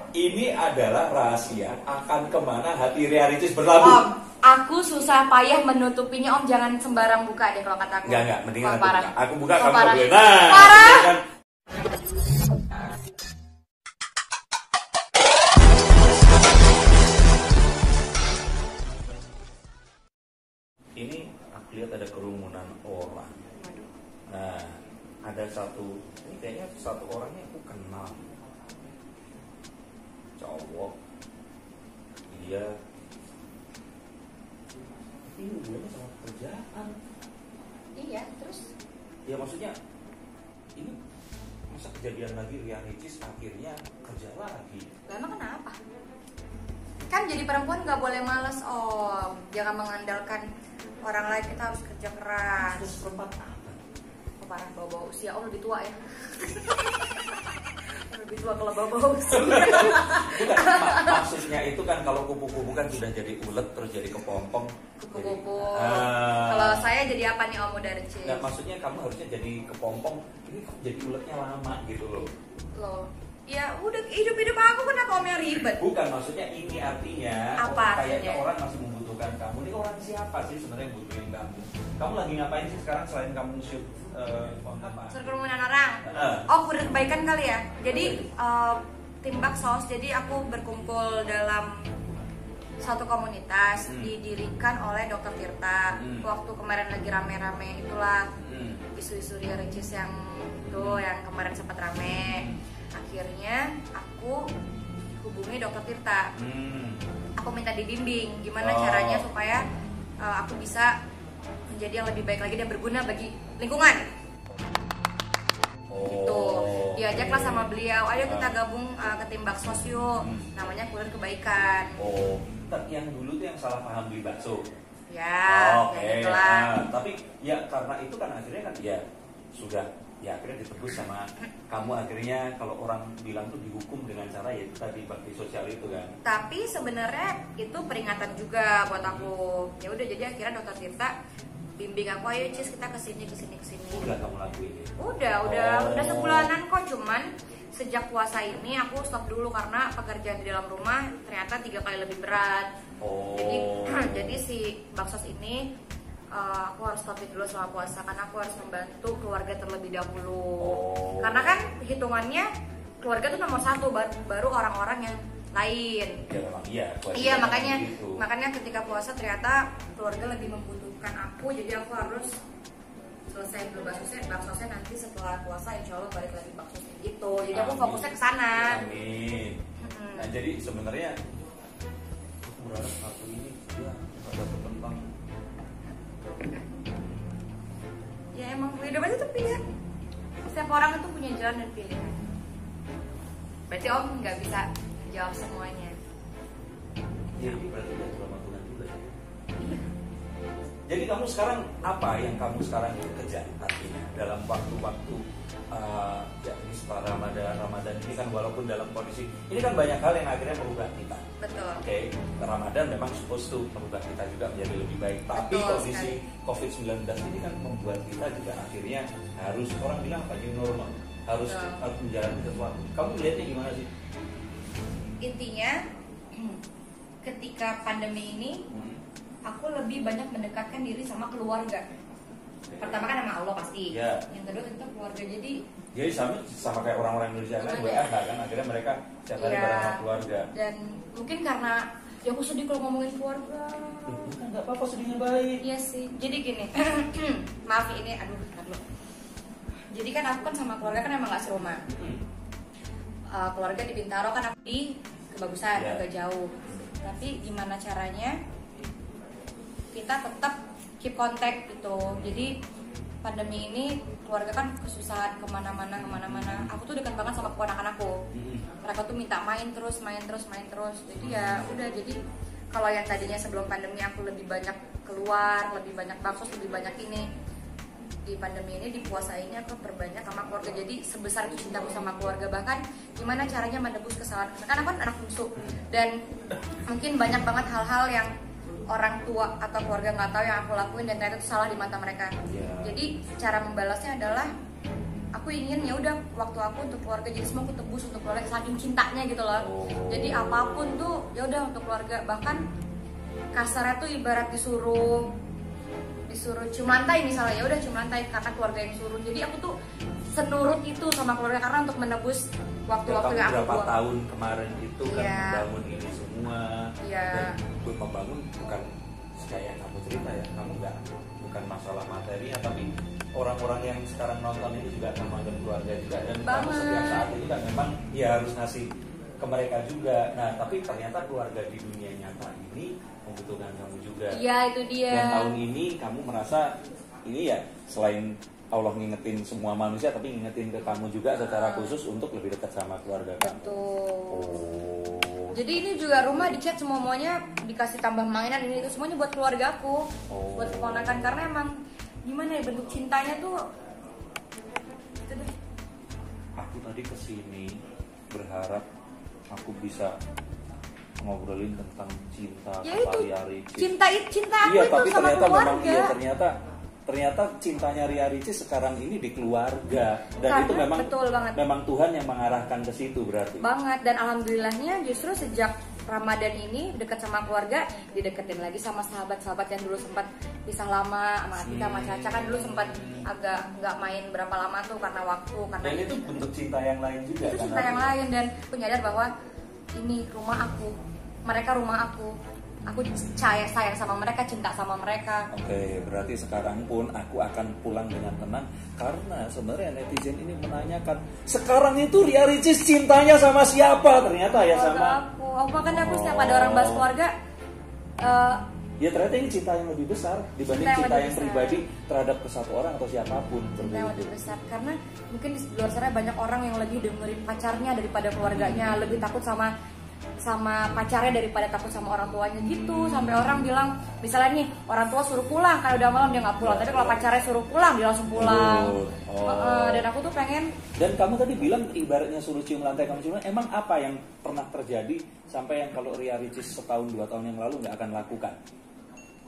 Ini adalah rahasia akan kemana hati Ria Ricis berlabuh. Aku susah payah menutupinya Om, jangan sembarang buka deh kalau kata aku. Enggak, mendingan parah. aku buka, kamu parah. boleh. Nah, parah. kan. Ini aku lihat ada kerumunan orang. Nah, ada ini kayaknya satu orangnya aku kenal. Cowok. Dia ini hubungannya sama pekerjaan. Iya, terus? Ya maksudnya ini masa kejadian lagi Ria Ricis akhirnya kerja lagi. Emang kenapa? Kan jadi perempuan nggak boleh males Om. Jangan mengandalkan orang lain, kita harus kerja keras. Terus perempuan apa? Parah, bawa usia Om lebih tua ya. Lebih tua kalau bawa usia. Bukan, maksudnya itu kan kalau kupu-kupu kan sudah jadi ulet terus jadi kepompong. Kupu-kupu. Kalau saya jadi apa nih Om udah Ricis? Nah, maksudnya kamu harusnya jadi kepompong, ini kamu jadi uletnya lama gitu loh. Loh, ya udah hidup aku kenapa Om yang ribet? Bukan, maksudnya ini artinya apa kayaknya artinya? orang masih membutuhkan kamu. Ini orang siapa sih sebenarnya yang butuhin kamu? Kamu lagi ngapain sih sekarang selain kamu shoot apa? Kerumunan orang. Oh, udah kebaikan kali ya. Jadi tim Baksos, jadi aku berkumpul dalam satu komunitas didirikan oleh Dr. Tirta. Waktu kemarin lagi rame-rame itulah isu-isu Ria Ricis yang itu yang kemarin sempat rame. Akhirnya aku hubungi Dr. Tirta. Aku minta dibimbing gimana caranya supaya aku bisa menjadi yang lebih baik lagi dan berguna bagi lingkungan. Gitu. Diajaklah sama beliau, ayo kita gabung ke tim Baksos yuk. Namanya Kurir Kebaikan. Oh, yang dulu tuh yang salah paham beli bakso. Ya, Oke. Itulah. Tapi ya karena itu kan akhirnya kan ya sudah ya akhirnya ditegur sama kamu, akhirnya kalau orang bilang tuh dihukum dengan cara ya itu tadi bakti sosial itu kan. Tapi sebenarnya itu peringatan juga buat aku. Ya udah, jadi akhirnya Dr. Tirta bimbing aku, ayo Cis kita kesini. Udah kamu lakuin? Udah sebulanan kok, cuman sejak puasa ini aku stop dulu karena pekerjaan di dalam rumah ternyata 3 kali lebih berat. Jadi si Baksos ini aku harus stopin dulu selama puasa karena aku harus membantu keluarga terlebih dahulu. Karena kan hitungannya keluarga tuh nomor 1, baru orang-orang yang lain. Ya memang iya. Iya, makanya ketika puasa ternyata keluarga lebih membutuhkan aku, jadi aku harus selesai dulu baksosnya nanti setelah puasa insya Allah balik lagi baksosnya gitu. Jadi aku fokusnya ke sana. Amin. Nah, jadi sebenarnya aku berharap satu ini dia ada tentang ya emang hidup aja tuh pilihan. Setiap orang itu punya jalan dan pilihan. Berarti Om nggak bisa jawab semuanya. Ya, ini berarti udah selama bulan juga ya. Jadi kamu sekarang apa yang kamu sekarang kerja artinya dalam waktu-waktu ya ini setelah Ramadan ini kan walaupun dalam kondisi ini kan banyak hal yang akhirnya merubah kita. Betul. Oke, Ramadan memang supposed to merubah kita juga menjadi lebih baik. Tapi Betul, kondisi COVID-19 ini kan membuat kita juga akhirnya harus, orang bilang apa, new normal, harus menjalani sesuatu. Kamu lihatnya gimana sih? Intinya ketika pandemi ini aku lebih banyak mendekatkan diri sama keluarga. Pertama kan sama Allah pasti. Ya. Yang kedua tentu keluarga. Jadi sama kayak orang-orang Indonesia kan WFH kan akhirnya mereka setiap hari bareng sama keluarga. Dan mungkin karena ya aku sedih kalau ngomongin keluarga. Bukan, nggak apa-apa, sedihnya baik. Iya sih. Jadi gini, maaf ini, jadi kan aku kan sama keluarga kan emang gak serumah. Keluarga di Bintaro kan aku di Kebagusan, agak jauh. Tapi gimana caranya kita tetap keep contact gitu. Jadi pandemi ini keluarga kan kesusahan kemana-mana. Aku tuh dekat banget sama keponakan aku. Mereka tuh minta main terus. Jadi ya udah, jadi kalau yang tadinya sebelum pandemi aku lebih banyak keluar, lebih banyak baksos, lebih banyak ini, di pandemi ini di puasa ini aku perbanyak sama keluarga. Jadi sebesar itu cintaku sama keluarga, bahkan gimana caranya menebus kesalahan. Karena aku kan anak bungsu dan mungkin banyak banget hal-hal yang orang tua atau keluarga nggak tahu yang aku lakuin dan ternyata itu salah di mata mereka. Jadi cara membalasnya adalah aku aku ingin ya udah waktu aku untuk keluarga, jadi semua aku tebus untuk keluarga saking cintanya gitu loh. Jadi apapun tuh ya udah untuk keluarga, bahkan kasarnya tuh ibarat disuruh cium lantai misalnya, ya udah cium lantai karena keluarga yang suruh. Jadi aku tuh senurut itu sama keluarga karena untuk menebus waktu-waktu yang aku berapa buang. tahun kemarin itu kan membangun ini semua, dan membangun bukan kayak yang kamu cerita ya, kamu bukan masalah materinya, tapi orang-orang yang sekarang nonton itu juga kamu anggap keluarga juga, dan kamu setiap saat itu kan memang ya harus ngasih ke mereka juga. Nah tapi ternyata keluarga di dunia nyata ini membutuhkan kamu juga. Iya itu dia. Dan tahun ini kamu merasa ini ya selain Allah ngingetin semua manusia, tapi ngingetin ke kamu juga secara khusus untuk lebih dekat sama keluarga kamu. Betul. Jadi ini juga rumah dicat semuanya, dikasih tambah mainan ini itu semuanya buat keluargaku, buat keponakan, karena emang gimana ya bentuk cintanya tuh. Gitu deh. Aku tadi kesini berharap aku bisa ngobrolin tentang cinta Ya itu Ria Ricis. cinta aku Iya, itu tapi sama ternyata keluarga. memang iya ternyata cintanya Ria Ricis sekarang ini di keluarga, dan Karena itu memang betul banget. memang Tuhan yang mengarahkan ke situ berarti. Banget, dan alhamdulillahnya justru sejak Ramadan ini dekat sama keluarga, dideketin lagi sama sahabat-sahabat yang dulu sempat pisah lama sama Atika sama Caca, kan dulu sempat agak nggak main berapa lama tuh karena waktu, karena Dan itu bentuk cinta yang lain juga. itu kan, cinta yang lain, dan aku nyadar bahwa ini rumah aku, mereka rumah aku sayang sama mereka, cinta sama mereka. Oke, berarti sekarang pun aku akan pulang dengan tenang, karena sebenarnya netizen ini menanyakan sekarang itu Ria Ricis cintanya sama siapa? Ternyata ya sama aku makanya aku setiap ada orang bahas keluarga, ya ternyata ini cinta yang lebih besar dibanding cinta yang pribadi terhadap ke satu orang atau siapapun. Cinta yang lebih besar, karena mungkin di luar sana banyak orang yang lebih dengerin pacarnya daripada keluarganya, lebih takut sama pacarnya daripada takut sama orang tuanya gitu. Sampai orang bilang misalnya nih orang tua suruh pulang kan udah malam dia nggak pulang, tapi kalau pacarnya suruh pulang dia langsung pulang. Dan aku tuh pengen. Dan kamu tadi bilang ibaratnya suruh cium lantai, kamu cium lantai. Emang apa yang pernah terjadi sampai yang kalau Ria Ricis setahun 2 tahun yang lalu nggak akan lakukan?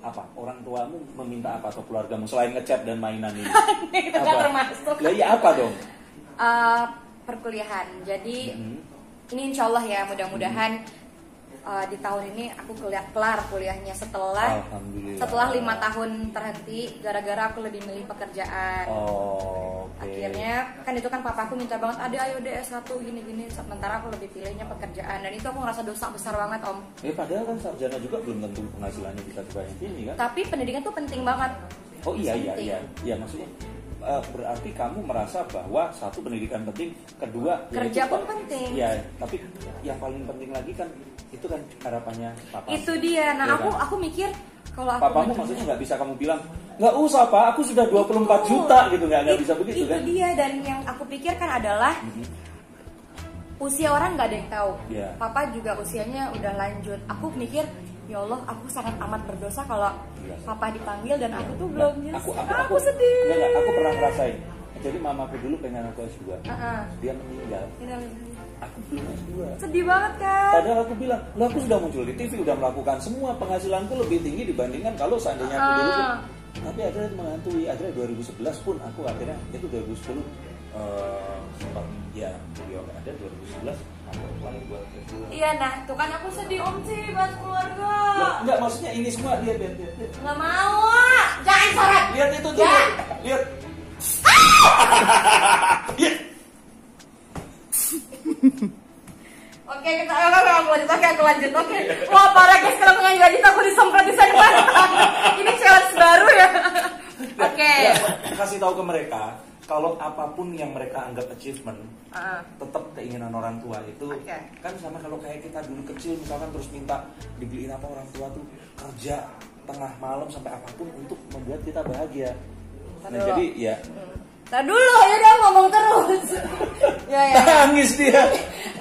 Apa orang tuamu meminta apa, atau keluargamu selain ngechat dan mainan ini? Itu kan termasuk. Lah ya apa dong? Perkuliahan. Jadi ini insya Allah ya, mudah-mudahan di tahun ini aku kelar kuliahnya setelah 5 tahun terhenti gara-gara aku lebih milih pekerjaan. Akhirnya kan itu kan papaku minta banget, ayo deh S1 gini-gini, sementara aku lebih pilihnya pekerjaan, dan itu aku ngerasa dosa besar banget Om. Padahal kan sarjana juga belum tentu penghasilannya bisa sebanyak ini kan. Tapi pendidikan tuh penting banget. Oh iya, maksudnya berarti kamu merasa bahwa satu, pendidikan penting, kedua kerja pun penting. Ya, tapi yang paling penting lagi kan itu kan harapannya papa. Itu dia. Nah, ya aku mikir kalau aku papamu maksudnya nggak bisa kamu bilang nggak usah Pak, aku sudah 24 juta gitu, nggak bisa begitu kan? Itu dia, dan yang aku pikirkan adalah usia orang nggak ada yang tahu. Papa juga usianya udah lanjut. Aku mikir ya Allah, aku sangat amat berdosa kalau papa dipanggil dan aku tuh belum nyesel. Aku sedih. Enggak, aku pernah ngerasain. Jadi mamaku dulu pengen aku S2. Dia meninggal. Aku belum S2. Sedih banget kan? Padahal aku bilang, "Lah aku sudah muncul di TV, udah melakukan semua, penghasilanku lebih tinggi dibandingkan kalau seandainya aku dulu." Tapi akhirnya menghantui. Akhirnya 2011 pun aku akhirnya itu 2010 sempat ya beliau ada 2011 aku lagi buat S2. Iya, nah tuh kan aku sedih Om sih buat keluarga. Enggak, maksudnya ini semua lihat. Nggak mau, jangan sorak. Lihat itu tuh, lihat. Oke, aku lanjut. Oke. Wah, parah guys, kalau nggak lanjut aku disemprot di sana. Ini challenge baru ya. Oke. Ya, kasih tahu ke mereka kalau apapun yang mereka anggap achievement, tetap keinginan orang tua itu kan sama kalau kayak kita dulu kecil misalkan terus minta dibeliin apa, orang tua tuh kerja tengah malam sampai apapun untuk membuat kita bahagia. Nah, jadi ya. Tar dulu, ya udah ngomong terus. Ya. Nangis dia.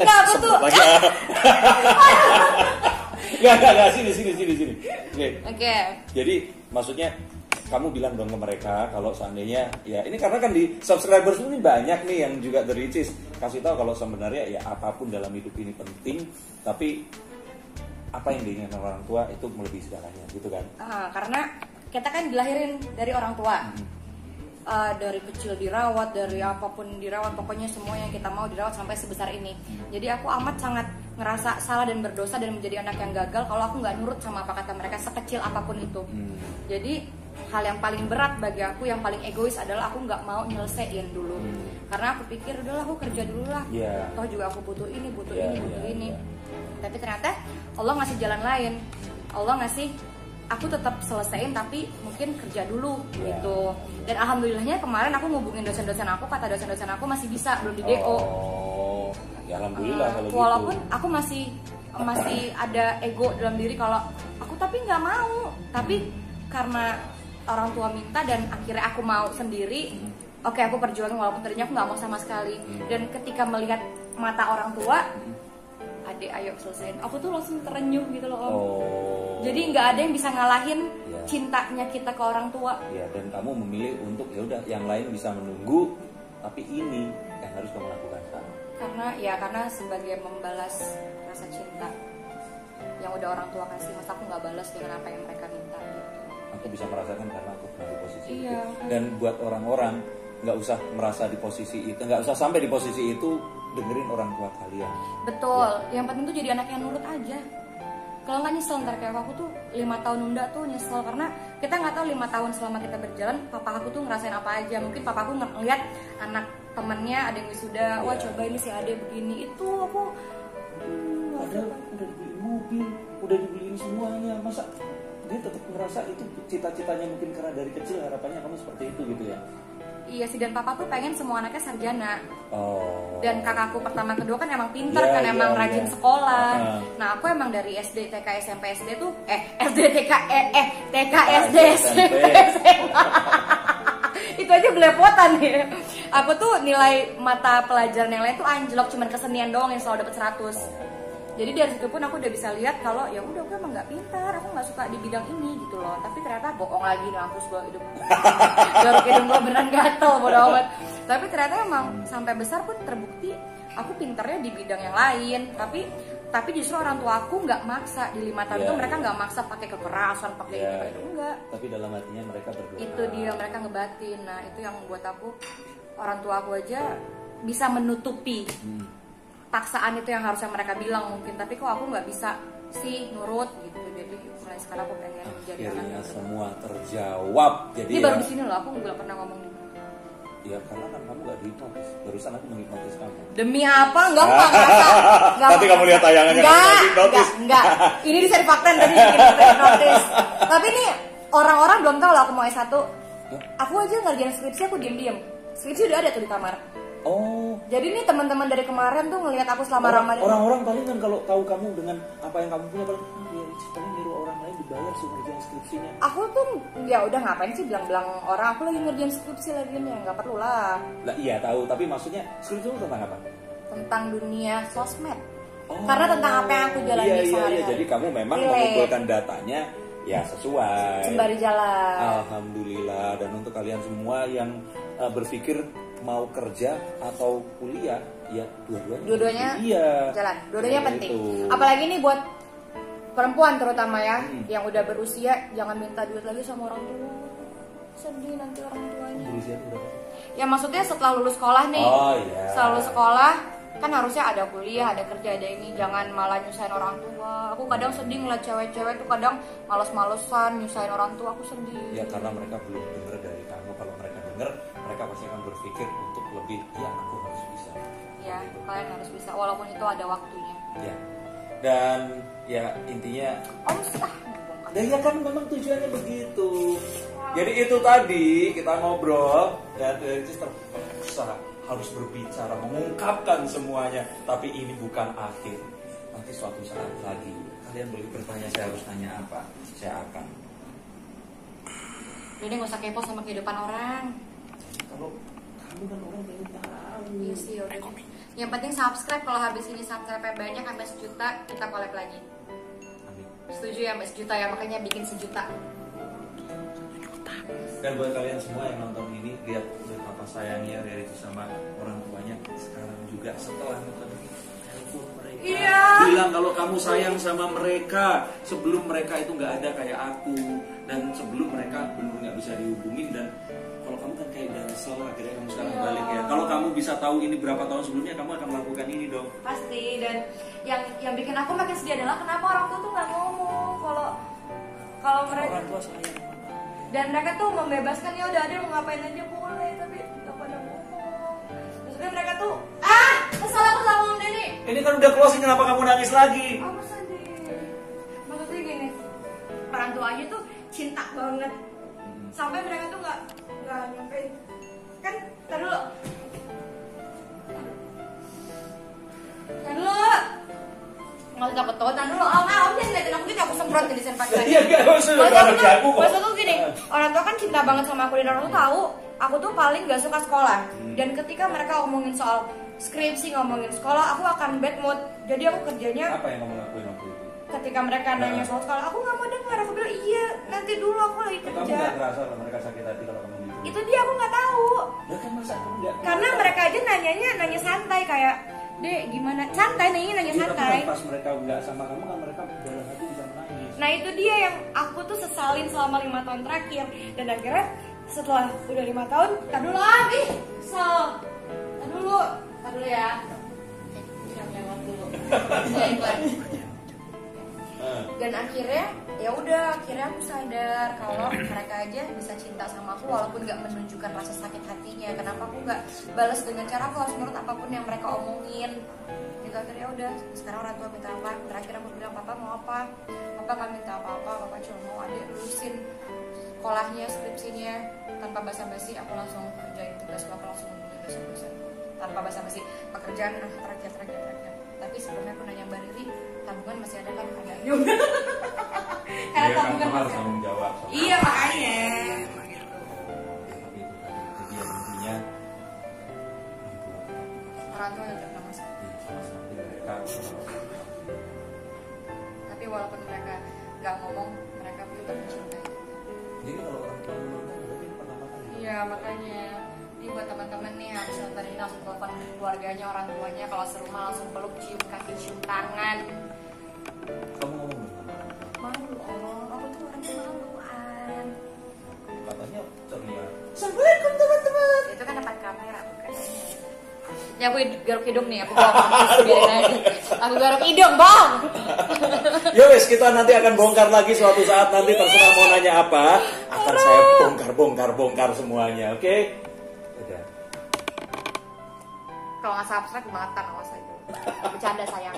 Enggak, aku tuh. Enggak, sini. Oke. Jadi maksudnya kamu bilang dong ke mereka kalau seandainya ya ini, karena kan di subscribers ini banyak nih yang juga The Ricis. Kasih tahu kalau sebenarnya ya apapun dalam hidup ini penting, tapi apa yang diinginkan orang tua itu melebihi segalanya gitu kan. Karena kita kan dilahirin dari orang tua. dari kecil dirawat, dari apapun dirawat, pokoknya semua yang kita mau dirawat sampai sebesar ini. Jadi aku amat sangat ngerasa salah dan berdosa dan menjadi anak yang gagal kalau aku nggak nurut sama apa kata mereka sekecil apapun itu. Jadi hal yang paling berat bagi aku, yang paling egois adalah aku nggak mau nyelesain dulu. Karena aku pikir udahlah aku kerja dulu lah. Toh juga aku butuh ini, butuh ini. Tapi ternyata Allah ngasih jalan lain. Allah ngasih aku tetap selesaiin tapi mungkin kerja dulu gitu. Dan alhamdulillahnya kemarin aku ngubungin dosen-dosen aku, kata dosen-dosen aku masih bisa, belum di DO. Ya alhamdulillah kalau walaupun gitu. aku masih ada ego dalam diri kalau aku tapi nggak mau. Tapi karena orang tua minta dan akhirnya aku mau sendiri. Oke, aku perjuangin walaupun tadinya aku nggak mau sama sekali. Dan ketika melihat mata orang tua, adek ayo selesain, aku tuh langsung terenyuh gitu loh Om. Jadi nggak ada yang bisa ngalahin cintanya kita ke orang tua. Ya, dan kamu memilih untuk ya udah yang lain bisa menunggu, tapi ini yang harus kamu lakukan sekarang. Karena sebagai membalas rasa cinta yang udah orang tua kasih, masa aku nggak balas dengan apa yang mereka minta gitu. Aku bisa merasakan karena aku pernah di posisi itu. Dan buat orang-orang nggak usah merasa di posisi itu, nggak usah sampai di posisi itu, dengerin orang tua kalian. Betul, yang penting tuh jadi anak yang nurut aja. Kalau nggak nyesel, ntar kayak aku tuh 5 tahun nunda tuh nyesel karena kita nggak tahu 5 tahun selama kita berjalan papa aku tuh ngerasain apa aja. Mungkin papa aku ngeliat anak temennya ada yang wisuda, wah coba ini si Ade begini, itu aku padahal udah dibeliin mobil, udah dibeliin semuanya, masa dia tetap ngerasa itu cita-citanya, mungkin karena dari kecil harapannya kamu seperti itu gitu ya. Iya sih, dan papa tuh pengen semua anaknya sarjana. Dan kakakku pertama kedua kan emang pinter kan, emang rajin sekolah. Nah aku emang dari SD, TK, SMP, SD tuh SD, TK, TK, SD, SMP, SMA. Itu aja belepotan ya. Aku tuh nilai mata pelajaran yang lain tuh anjlok, cuman kesenian doang yang selalu dapet 100. Jadi dari situ pun aku udah bisa lihat kalau ya udah aku emang nggak pintar, aku nggak suka di bidang ini gitu loh. Tapi ternyata bohong lagi, ngampus gua hidup. Baru hidung gua beneran gatel bodo amat. Tapi ternyata emang sampai besar pun terbukti aku pintarnya di bidang yang lain. Tapi justru orang tua aku nggak maksa di 5 tahun itu, mereka nggak maksa pakai kekerasan, pakai ini, pakai itu enggak. Tapi dalam hatinya mereka berdoa. Itu dia, mereka ngebatin. Nah itu yang buat aku, orang tua aku aja bisa menutupi paksaan itu yang harusnya mereka bilang mungkin, tapi kok aku nggak bisa sih nurut gitu. Jadi mulai sekarang aku pengen jadi akhirnya semua terjawab. Jadi ini baru di sini loh, aku nggak pernah ngomong di. Ya karena kan kamu nggak dihipnotis, barusan aku menghipnotis kamu. Demi apa? Enggak ngerasa. Nanti kamu lihat tayangannya enggak. Ini bisa difakten tadi hipnotis. Tapi ini orang-orang belum tahu lah aku mau S1. Aku aja ngerjain skripsi aku diem-diem. Skripsi udah ada tuh di kamar. Jadi nih teman-teman dari kemarin tuh ngelihat aku selama Ramadan. Orang-orang paling kan kalau tahu kamu dengan apa yang kamu punya paling paling nyuruh orang lain dibayar sih ngerjain skripsinya. Aku tuh ya udah ngapain sih bilang-bilang orang aku lagi ngerjain skripsi lagi nih, nggak perlu lah. Lah iya tahu, tapi maksudnya skripsi itu tentang apa? Tentang dunia sosmed. Karena tentang apa yang aku jalani sehari-hari. Iya, jadi kamu memang mengumpulkan datanya ya sesuai. Sembari jalan. Alhamdulillah. Dan untuk kalian semua yang berpikir mau kerja atau kuliah, ya dua-duanya jalan. Dua-duanya penting. Apalagi nih buat perempuan terutama ya, yang udah berusia, jangan minta duit lagi sama orang tua. Sedih nanti orang tuanya. Berusia berapa? Ya maksudnya setelah lulus sekolah nih. Setelah lulus sekolah kan harusnya ada kuliah, ada kerja, ada ini, jangan malah nyusahin orang tua. Aku kadang sedih ngeliat cewek-cewek tuh kadang malas-malesan nyusahin orang tua, aku sedih. Ya karena mereka belum dengar dari kamu. Kalau mereka dengar, mereka pasti akan berpikir untuk lebih, ya aku harus bisa. Ya, kalian harus bisa walaupun itu ada waktunya. Ya. Dan ya intinya ya kan memang tujuannya begitu. Jadi itu tadi kita ngobrol dan sister harus berbicara, mengungkapkan semuanya. Tapi ini bukan akhir. Nanti suatu saat lagi kalian boleh bertanya, saya harus tanya apa, saya akan. Jadi nggak usah kepo sama kehidupan orang. Kalau kamu kan orang pengen tahu. Iya sih, udah. Yang penting subscribe, kalau habis ini subscribe banyak sampai 1 juta kita collab lagi. Amin. Setuju ya, sampai 1 juta ya, makanya bikin 1 juta. Dan buat kalian semua yang nonton ini, lihat papa sayangnya dari sama orang tuanya sekarang juga setelah nonton ini, telepon mereka. Iya. Bilang kalau kamu sayang sama mereka. Sebelum mereka itu nggak ada kayak aku, dan sebelum mereka benar nggak bisa dihubungin, dan kalau kamu kan kayak udah nyesel akhirnya kamu sekarang Iya. balik ya. Kalau kamu bisa tahu ini berapa tahun sebelumnya, kamu akan melakukan ini dong. Pasti. Dan yang bikin aku makin sedih adalah kenapa orang tua tuh nggak ngomong kalau mereka Orang tua sayang. dan mereka tuh membebaskan, ya udah ada mau ngapain aja boleh, tapi nggak pada ngomong. Maksudnya mereka tuh kesal aku sama Om Denny. Ini kan udah closing, kenapa kamu nangis lagi? Aku sedih. Maksudnya gini, orang tuanya tuh cinta banget sampai mereka tuh nggak nyampein. Kan tar dulu nggak usah ketawa, tar dulu om jangan liatin aku gitu, aku semprot di disinfektan. Iya, Maksud aku gini, orang tua kan cinta banget sama aku dan orang tua tahu aku tuh paling gak suka sekolah. Dan ketika mereka ngomongin soal skripsi, ngomongin sekolah, aku akan bad mood. Jadi aku kerjanya Apa yang kamu lakuin waktu itu? ketika mereka nanya soal sekolah, aku nggak mau dengar. Aku bilang iya, nanti dulu aku lagi Kamu kerja. nggak terasa kalau mereka sakit hati kalau kamu gitu? Itu dia aku nggak tahu. Ya kan masa kamu nggak? Karena mereka aja nanya santai kayak, Dek gimana? Santai nanya Iya, santai. tapi pas mereka nggak sama kamu kan mereka dalam hati bisa menangis. Nah itu dia yang aku tuh sesalin selama 5 tahun terakhir. Dan akhirnya setelah udah 5 tahun, tar dulu tar dulu ya. Jangan lewat dulu. Ya, iklan. Dan akhirnya ya udah, akhirnya aku sadar kalau mereka aja bisa cinta sama aku walaupun nggak menunjukkan rasa sakit hatinya. Kenapa aku nggak balas dengan cara aku harus menurut apapun yang mereka omongin gitu. Akhirnya udah, sekarang orang tua minta apa, terakhir aku bilang papa mau apa, papa nggak minta apa-apa, papa cuma mau adik lulusin sekolahnya, skripsinya tanpa basa-basi. Aku langsung kerjain tugas, papa langsung ngomongin besok-besok tanpa basa-basi, pekerjaan terakhir. Tapi sebelumnya aku nanya Mbak Riri, tabungan masih ada kan? Ada juga. Karena Iya, tabungan kamu harus masih ada. tanggung jawab. Iya makanya. Tapi itu tadi, jadi yang intinya Orang tua udah nggak masalah. sama-sama mereka. Tapi walaupun mereka nggak ngomong, mereka tetap mencintai. Jadi kalau orang tua nonton berarti pertama kali. Iya makanya. Ini buat teman-teman nih harus nonton ini, langsung telepon keluarganya, orang tuanya, kalau serumah langsung peluk, cium kaki, cium tangan. Kamu ngomong belum sama orang tua? Malu Allah, aku tuh orang kemaluan. Katanya ceria. Assalamualaikum teman-teman. Itu kan depan kamera bukan? Ya aku garuk hidung nih, aku bawa mampus biarin aja. Aku garuk hidung bang. Ya wes, kita nanti akan bongkar lagi suatu saat, nanti terserah mau nanya apa, akan saya bongkar semuanya, oke? Udah. Kalau nggak subscribe bangetan awas aja. Bercanda sayang.